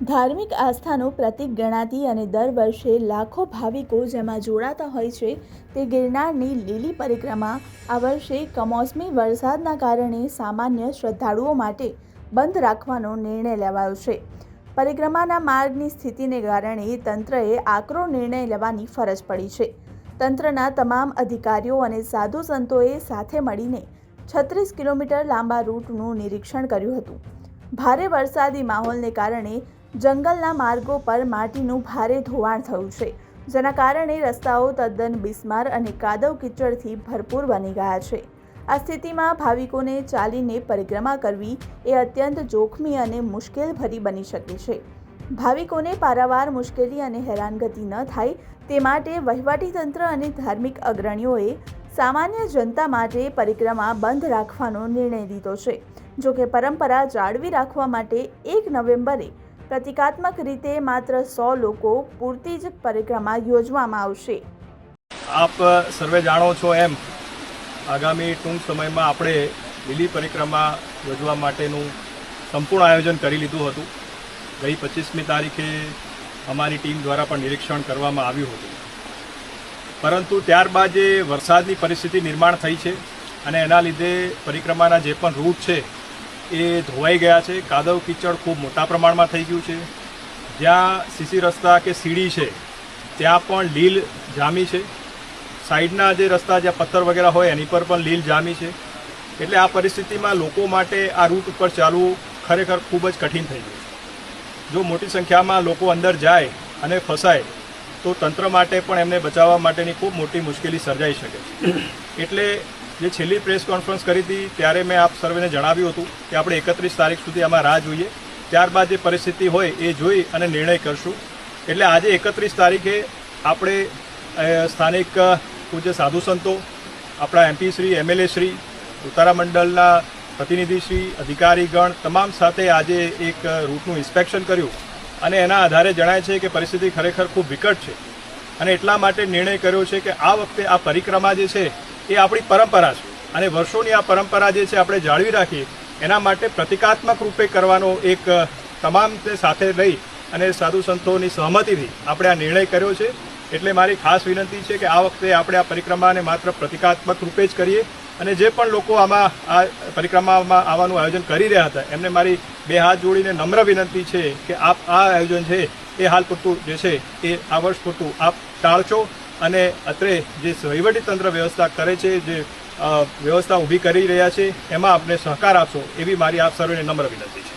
ધાર્મિક આસ્થાનું પ્રતીક ગણાતી અને દર વર્ષે લાખો ભાવિકો જેમાં જોડાતા હોય છે તે ગિરનારની લીલી પરિક્રમા આ વર્ષે કમોસમી વરસાદના કારણે સામાન્ય શ્રદ્ધાળુઓ માટે બંધ રાખવાનો નિર્ણય લેવાયો છે। પરિક્રમાના માર્ગની સ્થિતિને કારણે તંત્રએ આકરો નિર્ણય લેવાની ફરજ પડી છે। તંત્રના તમામ અધિકારીઓ અને સાધુ સંતોએ સાથે મળીને 36 કિલોમીટર લાંબા રૂટનું નિરીક્ષણ કર્યું હતું। ભારે વરસાદી માહોલને કારણે જંગલના માર્ગો પર માટીનું ભારે ધોવાણ થયું છે, જેના કારણે રસ્તાઓ તદ્દન બિસ્માર અને કાદવ કીચડથી ભરપૂર બની ગયા છે। આ સ્થિતિમાં ભાવિકોને ચાલીને પરિક્રમા કરવી એ અત્યંત જોખમી અને મુશ્કેલભરી બની શકે છે। ભાવિકોને પારાવાર મુશ્કેલી અને હેરાનગતિ ન થાય તે માટે વહીવટીતંત્ર અને ધાર્મિક અગ્રણીઓએ સામાન્ય જનતા માટે પરિક્રમા બંધ રાખવાનો નિર્ણય લીધો છે। જો કે પરંપરા જાળવી રાખવા માટે 1 નવેમ્બરે પ્રતિકાત્મક રીતે માત્ર 100 લોકો પૂરતી જ પરિક્રમા યોજવામાં આવશે। આપ સર્વે જાણો છો એમ આગામી ટૂંક સમયમાં આપણે લીલી પરિક્રમા યોજવા માટેનું સંપૂર્ણ આયોજન કરી લીધું હતું। ગઈ 25મી તારીખે અમારી ટીમ દ્વારા પણ નિરીક્ષણ કરવામાં આવ્યું હતું, પરંતુ ત્યારબાદ જે વરસાદની પરિસ્થિતિ નિર્માણ થઈ છે અને એના લીધે પરિક્રમાના જે પણ રૂટ છે એ ધોવાઈ ગયા છે। કાદવ કીચડ ખૂબ મોટા પ્રમાણમાં થઈ ગયું છે। જ્યાં સીસી રસ્તા કે સીડી છે ત્યાં પણ લીલ જામી છે। સાઈડના જે રસ્તા જ્યાં પથ્થર વગેરે હોય એની પર પણ લીલ જામી છે। એટલે આ પરિસ્થિતિમાં લોકો માટે આ રૂટ ઉપર ચાલવું ખરેખર ખૂબ જ કઠિન થઈ ગયું છે। જો મોટી સંખ્યામાં લોકો અંદર જાય અને ફસાય તો તંત્ર માટે પણ એમને બચાવવા માટેની ખૂબ મોટી મુશ્કેલી સર્જાઈ શકે છે। એટલે જે છેલ્લી પ્રેસ કોન્ફરન્સ કરી હતી ત્યારે મેં આપ સર્વેને જણાવ્યું હતું કે આપણે 31 તારીખ સુધી આમાં રાહ જોઈએ, ત્યારબાદ જે પરિસ્થિતિ હોય એ જોઈ અને નિર્ણય કરશું। એટલે આજે 31 તારીખે આપણે સ્થાનિક પૂજ્ય સાધુ સંતો, આપણા એમપી શ્રી, એમએલએ શ્રી, ઉતારા મંડળના પ્રતિનિધિશ્રી, અધિકારીગણ તમામ સાથે આજે એક રૂટનું ઇન્સ્પેક્શન કર્યું અને એના આધારે જણાય છે કે પરિસ્થિતિ ખરેખર ખૂબ વિકટ છે અને એટલા માટે નિર્ણય કર્યો છે કે આ વખતે આ પરિક્રમા જે છે એ આપણી પરંપરા છે અને વર્ષોની આ પરંપરા જે છે આપણે જાળવી રાખીએ એના માટે પ્રતિકાત્મક રૂપે કરવાનો એક તમામને સાથે લઈ અને સાધુ સંતોની સહમતિથી આપણે આ નિર્ણય કર્યો છે। એટલે મારી ખાસ વિનંતી છે કે આ વખતે આપણે આ પરિક્રમાને માત્ર પ્રતિકાત્મક રૂપે જ કરીએ અને જે પણ લોકો આમાં આ પરિક્રમામાં આવવાનું આયોજન કરી રહ્યા હતા એમને મારી 2 હાથ જોડીને નમ્ર વિનંતી છે કે આપ આ આયોજન છે એ હાલ પૂરતું જે છે એ આ વર્ષ પૂરતું આપ ટાળશો અને અત્રે જે વહીવટીતંત્ર વ્યવસ્થા કરે છે, જે વ્યવસ્થા ઊભી કરી રહ્યા છે એમાં આપને સહકાર આપશો એવી મારી આપ સર્વેને નમ્ર વિનંતી છે।